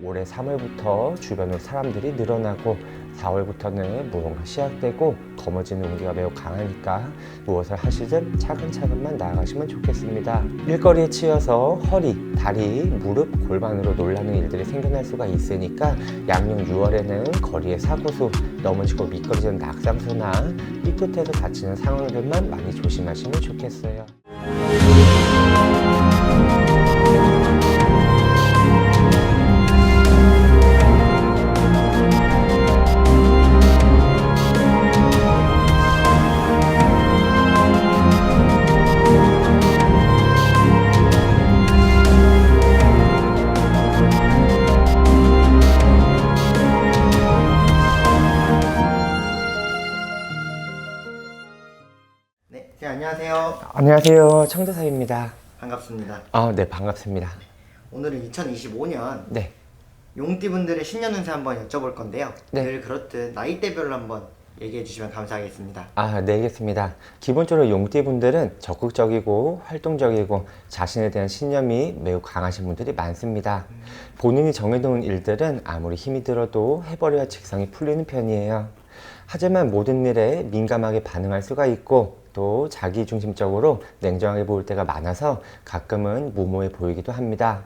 올해 3월부터 주변으로 사람들이 늘어나고 4월부터는 무언가 시작되고 검어지는 운기가 매우 강하니까 무엇을 하시든 차근차근만 나아가시면 좋겠습니다. 일거리에 치여서 허리, 다리, 무릎, 골반으로 놀라는 일들이 생겨날 수가 있으니까 양력 6월에는 거리의 사고수, 넘어지고 미끄러지는 낙상수나 삐끗해서 다치는 상황들만 많이 조심하시면 좋겠어요. 네, 안녕하세요. 안녕하세요. 청대사입니다. 반갑습니다. 네, 반갑습니다. 오늘은 2025년 네. 용띠분들의 신년 운세 한번 여쭤볼 건데요. 네. 늘 그렇듯 나이대별로 한번 얘기해 주시면 감사하겠습니다. 네, 알겠습니다. 기본적으로 용띠분들은 적극적이고 활동적이고 자신에 대한 신념이 매우 강하신 분들이 많습니다. 본인이 정해놓은 일들은 아무리 힘이 들어도 해버려야 직성이 풀리는 편이에요. 하지만 모든 일에 민감하게 반응할 수가 있고 또 자기중심적으로 냉정하게 보일 때가 많아서 가끔은 무모해 보이기도 합니다.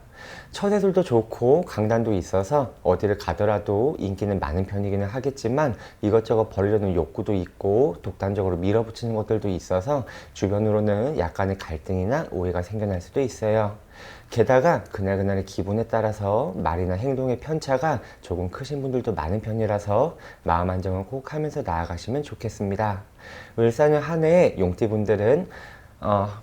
처세술도 좋고 강단도 있어서 어디를 가더라도 인기는 많은 편이기는 하겠지만 이것저것 버리려는 욕구도 있고 독단적으로 밀어붙이는 것들도 있어서 주변으로는 약간의 갈등이나 오해가 생겨날 수도 있어요. 게다가 그날그날의 기분에 따라서 말이나 행동의 편차가 조금 크신 분들도 많은 편이라서 마음 안정을 꼭 하면서 나아가시면 좋겠습니다. 을사년 한 해에 용띠분들은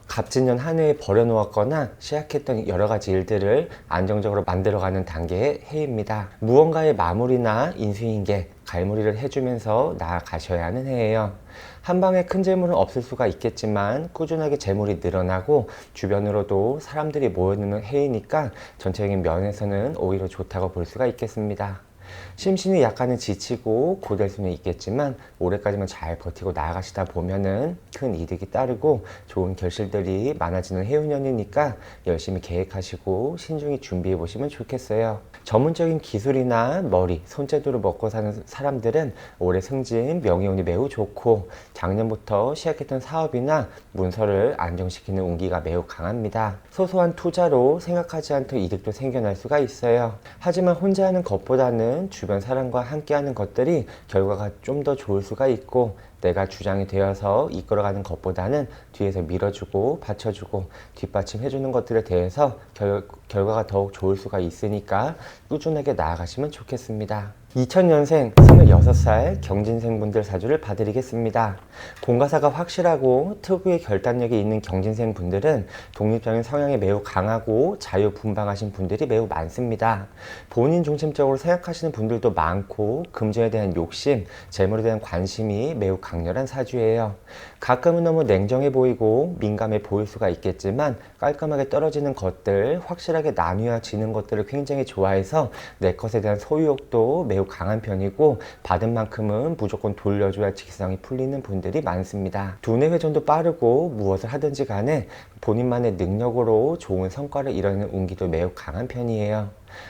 갑진년 한 해에 버려놓았거나 시작했던 여러 가지 일들을 안정적으로 만들어가는 단계의 해입니다. 무언가의 마무리나 인수인계, 갈무리를 해주면서 나아가셔야 하는 해예요. 한 방에 큰 재물은 없을 수가 있겠지만 꾸준하게 재물이 늘어나고 주변으로도 사람들이 모여드는 해이니까 전체적인 면에서는 오히려 좋다고 볼 수가 있겠습니다. 심신이 약간은 지치고 고될 수는 있겠지만 올해까지만 잘 버티고 나아가시다 보면은 큰 이득이 따르고 좋은 결실들이 많아지는 해운년이니까 열심히 계획하시고 신중히 준비해 보시면 좋겠어요. 전문적인 기술이나 머리, 손재주로 먹고 사는 사람들은 올해 승진, 명예운이 매우 좋고 작년부터 시작했던 사업이나 문서를 안정시키는 운기가 매우 강합니다. 소소한 투자로 생각하지 않던 이득도 생겨날 수가 있어요. 하지만 혼자 하는 것보다는 주변 사람과 함께 하는 것들이 결과가 좀 더 좋을 수가 있고 내가 주장이 되어서 이끌어가는 것보다는 뒤에서 밀어주고 받쳐주고 뒷받침해주는 것들에 대해서 결과가 더욱 좋을 수가 있으니까 꾸준하게 나아가시면 좋겠습니다. 2000년생 26살 경진생분들 사주를 봐드리겠습니다. 공과사가 확실하고 특유의 결단력이 있는 경진생분들은 독립적인 성향이 매우 강하고 자유분방하신 분들이 매우 많습니다. 본인 중심적으로 생각하시는 분들도 많고 금전에 대한 욕심, 재물에 대한 관심이 매우 강렬한 사주예요. 가끔은 너무 냉정해 보이고 민감해 보일 수가 있겠지만 깔끔하게 떨어지는 것들, 확실하게 나뉘어지는 것들을 굉장히 좋아해서 내 것에 대한 소유욕도 매우 강한 편이고 받은 만큼은 무조건 돌려줘야 직성이 풀리는 분들이 많습니다. 두뇌 회전도 빠르고 무엇을 하든지 간에 본인만의 능력으로 좋은 성과를 이뤄내는 운기도 매우 강한 편이에요.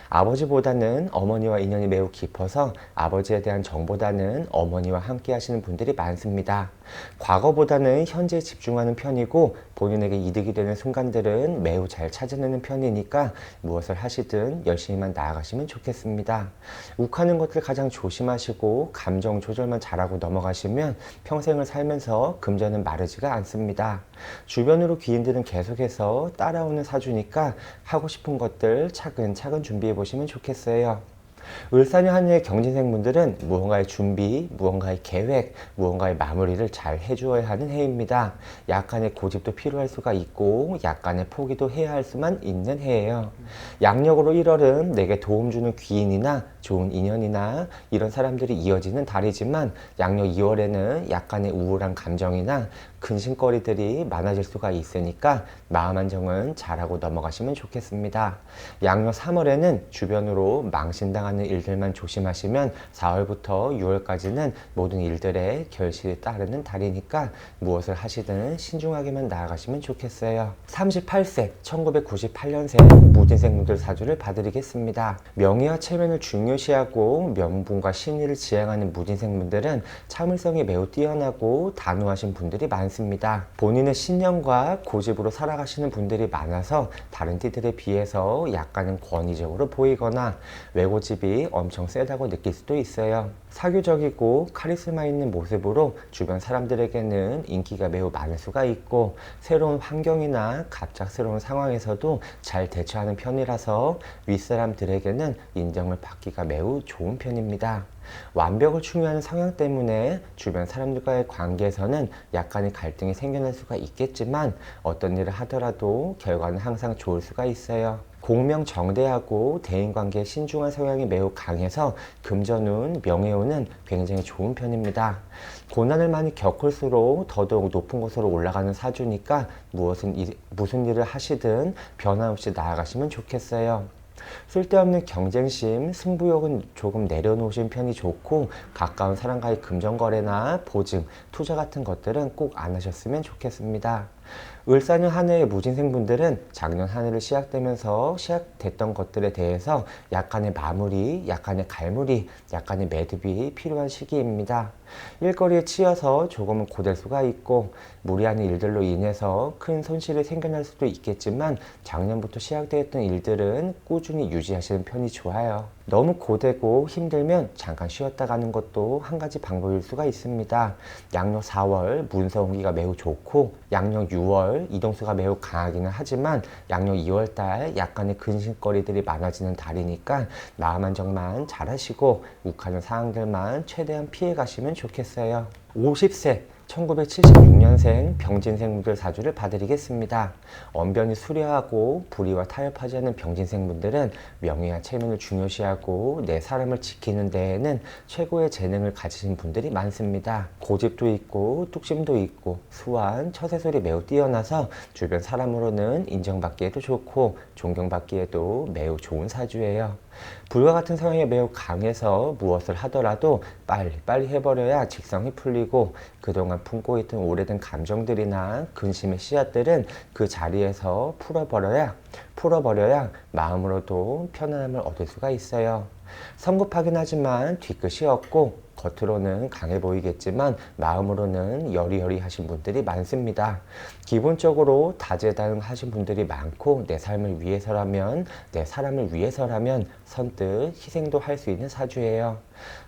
아버지보다는 어머니와 인연이 매우 깊어서 아버지에 대한 정보다는 어머니와 함께 하시는 분들이 많습니다. 과거보다는 현재에 집중하는 편이고 본인에게 이득이 되는 순간들은 매우 잘 찾아내는 편이니까 무엇을 하시든 열심히만 나아가시면 좋겠습니다. 욱하는 것들 가장 조심하시고 감정 조절만 잘하고 넘어가시면 평생을 살면서 금전은 마르지가 않습니다. 주변으로 귀인들은 계속해서 따라오는 사주니까 하고 싶은 것들 차근차근 준비해 보시면 좋겠어요. 을사년 한 해의 경진생분들은 무언가의 준비, 무언가의 계획, 무언가의 마무리를 잘 해주어야 하는 해입니다. 약간의 고집도 필요할 수가 있고 약간의 포기도 해야 할 수만 있는 해예요. 양력으로 1월은 내게 도움 주는 귀인이나 좋은 인연이나 이런 사람들이 이어지는 달이지만 양력 2월에는 약간의 우울한 감정이나 근심거리들이 많아질 수가 있으니까 마음 안정은 잘하고 넘어가시면 좋겠습니다. 양력 3월에는 주변으로 망신당하는 하는 일들만 조심하시면 4월부터 6월까지는 모든 일들의 결실이 따르는 달이니까 무엇을 하시든 신중하게만 나아가시면 좋겠어요. 38세 1998년생 무진생분들 사주를 봐드리겠습니다. 명예와 체면을 중요시하고 명분과 신의를 지향하는 무진생분들은 참을성이 매우 뛰어나고 단호하신 분들이 많습니다. 본인의 신념과 고집으로 살아가시는 분들이 많아서 다른 띠들에 비해서 약간은 권위적으로 보이거나 외고집이 엄청 세다고 느낄 수도 있어요. 사교적이고 카리스마 있는 모습으로 주변 사람들에게는 인기가 매우 많을 수가 있고 새로운 환경이나 갑작스러운 상황에서도 잘 대처하는 편이라서 윗사람들에게는 인정을 받기가 매우 좋은 편입니다. 완벽을 추구하는 성향 때문에 주변 사람들과의 관계에서는 약간의 갈등이 생겨날 수가 있겠지만 어떤 일을 하더라도 결과는 항상 좋을 수가 있어요. 공명정대하고 대인관계에 신중한 성향이 매우 강해서 금전운, 명예운은 굉장히 좋은 편입니다. 고난을 많이 겪을수록 더더욱 높은 곳으로 올라가는 사주니까 무슨 일을 하시든 변함없이 나아가시면 좋겠어요. 쓸데없는 경쟁심, 승부욕은 조금 내려놓으신 편이 좋고 가까운 사람과의 금전거래나 보증, 투자 같은 것들은 꼭 안 하셨으면 좋겠습니다. 을사년 한 해의 무진생분들은 작년 한 해를 시작됐던 것들에 대해서 약간의 마무리, 약간의 갈무리, 약간의 매듭이 필요한 시기입니다. 일거리에 치여서 조금은 고될 수가 있고 무리하는 일들로 인해서 큰 손실이 생겨날 수도 있겠지만 작년부터 시작되었던 일들은 꾸준히 유지하시는 편이 좋아요. 너무 고되고 힘들면 잠깐 쉬었다 가는 것도 한 가지 방법일 수가 있습니다. 양력 4월 문서온기가 매우 좋고 양력 6월 이동수가 매우 강하기는 하지만 양력 2월달 약간의 근심거리들이 많아지는 달이니까 마음 안정만 잘 하시고 욱하는 상황들만 최대한 피해 가시면 좋겠어요. 50세 1976년생 병진생분들 사주를 봐드리겠습니다. 언변이 수려하고 불의와 타협하지 않는 병진생분들은 명예와 체면을 중요시하고 내 사람을 지키는 데에는 최고의 재능을 가지신 분들이 많습니다. 고집도 있고 뚝심도 있고 수완, 처세술이 매우 뛰어나서 주변 사람으로는 인정받기에도 좋고 존경받기에도 매우 좋은 사주예요. 불과 같은 성향이 매우 강해서 무엇을 하더라도 빨리 해버려야 직성이 풀리고 그동안 품고 있던 오래된 감정들이나 근심의 씨앗들은 그 자리에서 풀어버려야 마음으로도 편안함을 얻을 수가 있어요. 성급하긴 하지만 뒤끝이 없고 겉으로는 강해 보이겠지만 마음으로는 여리여리하신 분들이 많습니다. 기본적으로 다재다능하신 분들이 많고 내 삶을 위해서라면, 내 사람을 위해서라면 선뜻 희생도 할 수 있는 사주예요.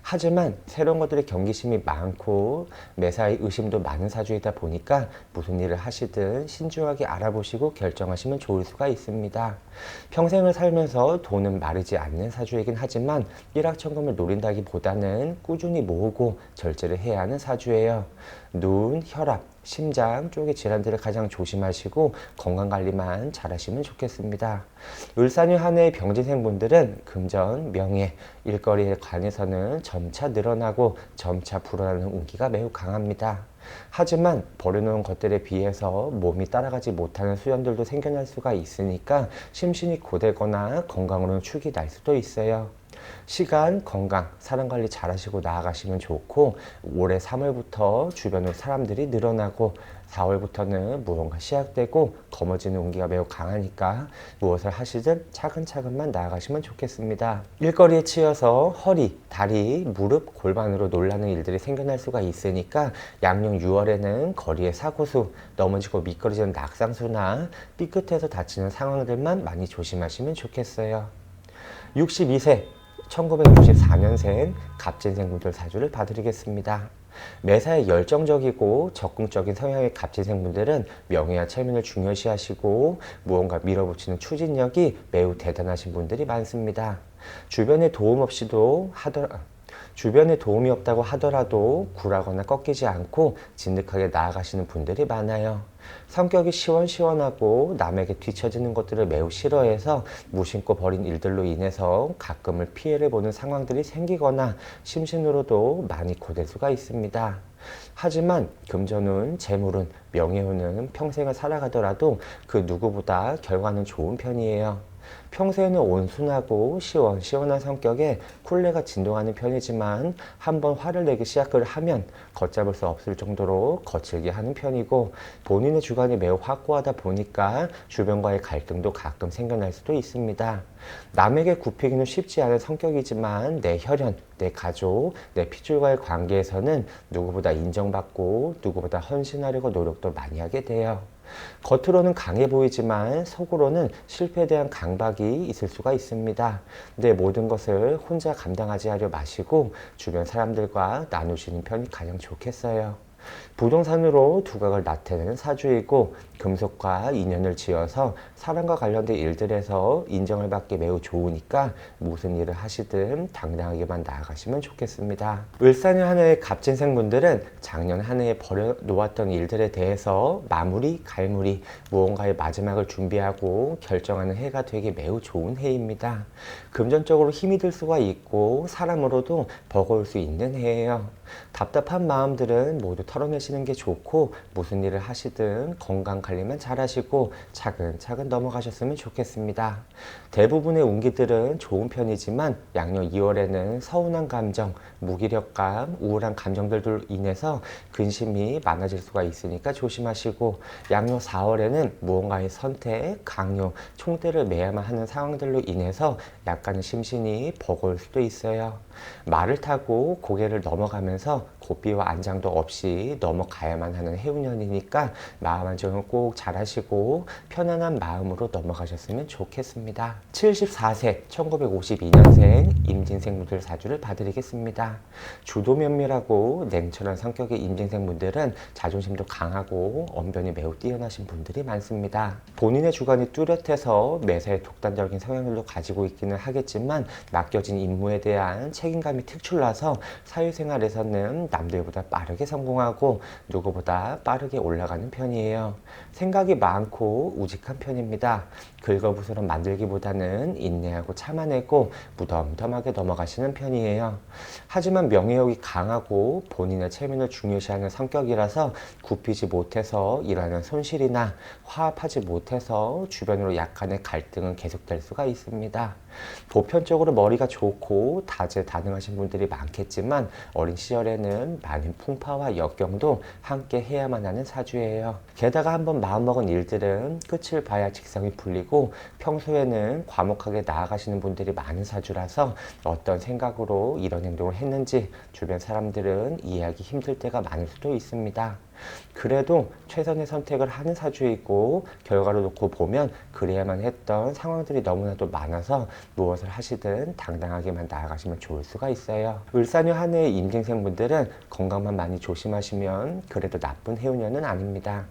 하지만 새로운 것들의 경계심이 많고 매사에 의심도 많은 사주이다 보니까 무슨 일을 하시든 신중하게 알아보시고 결정하시면 좋을 수가 있습니다. 평생을 살면서 돈은 마르지 않는 사주이긴 하지만 일확천금을 노린다기보다는 꾸준히 모으고 절제를 해야 하는 사주예요. 눈, 혈압, 심장 쪽의 질환들을 가장 조심하시고 건강관리만 잘 하시면 좋겠습니다. 을사년 한 해의 병진생분들은 금전, 명예, 일거리에 관해서는 점차 늘어나고 점차 불어나는 운기가 매우 강합니다. 하지만 버려놓은 것들에 비해서 몸이 따라가지 못하는 수련들도 생겨날 수가 있으니까 심신이 고되거나 건강으로는 축이 날 수도 있어요. 시간, 건강, 사람관리 잘 하시고 나아가시면 좋고 올해 3월부터 주변으로 사람들이 늘어나고 4월부터는 무언가 시작되고 검어지는 운기가 매우 강하니까 무엇을 하시든 차근차근만 나아가시면 좋겠습니다. 일거리에 치여서 허리, 다리, 무릎, 골반으로 놀라는 일들이 생겨날 수가 있으니까 양력 6월에는 거리의 사고수, 넘어지고 미끄러지는 낙상수나 삐끗해서 다치는 상황들만 많이 조심하시면 좋겠어요. 62세 1964년생 갑진생분들 사주를 봐드리겠습니다. 매사에 열정적이고 적극적인 성향의 갑진생분들은 명예와 체면을 중요시하시고 무언가 밀어붙이는 추진력이 매우 대단하신 분들이 많습니다. 주변의 도움이 없다고 하더라도 굴하거나 꺾이지 않고 진득하게 나아가시는 분들이 많아요. 성격이 시원시원하고 남에게 뒤처지는 것들을 매우 싫어해서 무심코 벌인 일들로 인해서 가끔은 피해를 보는 상황들이 생기거나 심신으로도 많이 고될 수가 있습니다. 하지만 금전운, 재물운, 명예운은 평생을 살아가더라도 그 누구보다 결과는 좋은 편이에요. 평소에는 온순하고 시원시원한 성격에 쿨레가 진동하는 편이지만 한번 화를 내기 시작을 하면 걷잡을 수 없을 정도로 거칠게 하는 편이고, 본인의 주관이 매우 확고하다 보니까 주변과의 갈등도 가끔 생겨날 수도 있습니다. 남에게 굽히기는 쉽지 않은 성격이지만 내 혈연, 내 가족, 내 핏줄과의 관계에서는 누구보다 인정받고 누구보다 헌신하려고 노력도 많이 하게 돼요. 겉으로는 강해 보이지만 속으로는 실패에 대한 강박이 있을 수가 있습니다. 내 모든 것을 혼자 감당하지 하려 마시고 주변 사람들과 나누시는 편이 가장 좋겠어요. 부동산으로 두각을 나타내는 사주이고, 금속과 인연을 지어서 사람과 관련된 일들에서 인정을 받기 매우 좋으니까 무슨 일을 하시든 당당하게만 나아가시면 좋겠습니다. 을사년 한 해의 갑진생 분들은 작년 한 해에 벌여놓았던 일들에 대해서 마무리, 갈무리, 무언가의 마지막을 준비하고 결정하는 해가 되기 매우 좋은 해입니다. 금전적으로 힘이 들 수가 있고 사람으로도 버거울 수 있는 해예요. 답답한 마음들은 모두 털어내시는 게 좋고, 무슨 일을 하시든 건강 관리만 잘 하시고 차근차근 넘어가셨으면 좋겠습니다. 대부분의 운기들은 좋은 편이지만 양력 2월에는 서운한 감정, 무기력감, 우울한 감정들로 인해서 근심이 많아질 수가 있으니까 조심하시고, 양력 4월에는 무언가의 선택, 강요, 총대를 매야만 하는 상황들로 인해서 약간의 심신이 버거울 수도 있어요. 말을 타고 고개를 넘어가면서 고삐와 안장도 없이 넘어가야만 하는 해운년이니까 마음 안정을 꼭 잘하시고 편안한 마음으로 넘어가셨으면 좋겠습니다. 74세 1952년생 임진생분들 사주를 봐드리겠습니다. 주도 면밀하고 냉철한 성격의 임진생분들은 자존심도 강하고 언변이 매우 뛰어나신 분들이 많습니다. 본인의 주관이 뚜렷해서 매사에 독단적인 성향들도 가지고 있기는 하겠지만 맡겨진 임무에 대한 책임감이 특출나서 사회생활에서는 남들보다 빠르게 성공하고 누구보다 빠르게 올라가는 편이에요. 생각이 많고 우직한 편입니다. 긁어부스럼 만들기보다는 인내하고 참아내고 무덤덤하게 넘어가시는 편이에요. 하지만 명예욕이 강하고 본인의 체면을 중요시하는 성격이라서 굽히지 못해서 일하는 손실이나 화합하지 못해서 주변으로 약간의 갈등은 계속될 수가 있습니다. 보편적으로 머리가 좋고 다재다능하신 분들이 많겠지만 어린 시절에는 많은 풍파와 역경도 함께 해야만 하는 사주예요. 게다가 한번 마음먹은 일들은 끝을 봐야 직성이 풀리고, 평소에는 과묵하게 나아가시는 분들이 많은 사주라서 어떤 생각으로 이런 행동을 했는지 주변 사람들은 이해하기 힘들 때가 많을 수도 있습니다. 그래도 최선의 선택을 하는 사주이고, 결과를 놓고 보면 그래야만 했던 상황들이 너무나도 많아서 무엇을 하시든 당당하게만 나아가시면 좋을 수가 있어요. 을사년 한 해의 임진생분들은 건강만 많이 조심하시면 그래도 나쁜 해운년은 아닙니다.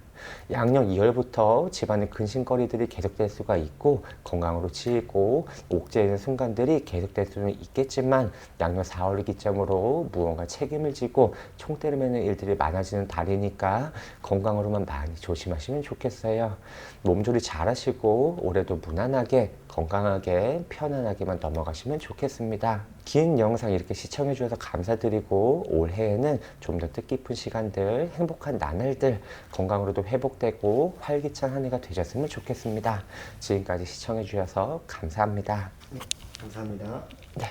양력 2월부터 집안의 근심거리들이 계속될 수가 있고 건강으로 치이고 옥죄이는 순간들이 계속될 수는 있겠지만, 양력 4월을 기점으로 무언가 책임을 지고 총대를 매는 일들이 많아지는 달이니까 건강으로만 많이 조심하시면 좋겠어요. 몸조리 잘 하시고 올해도 무난하게 건강하게 편안하게만 넘어가시면 좋겠습니다. 긴 영상 이렇게 시청해 주셔서 감사드리고, 올해에는 좀 더 뜻깊은 시간들, 행복한 나날들, 건강으로도 회복되고 활기찬 한 해가 되셨으면 좋겠습니다. 지금까지 시청해 주셔서 감사합니다. 감사합니다. 네.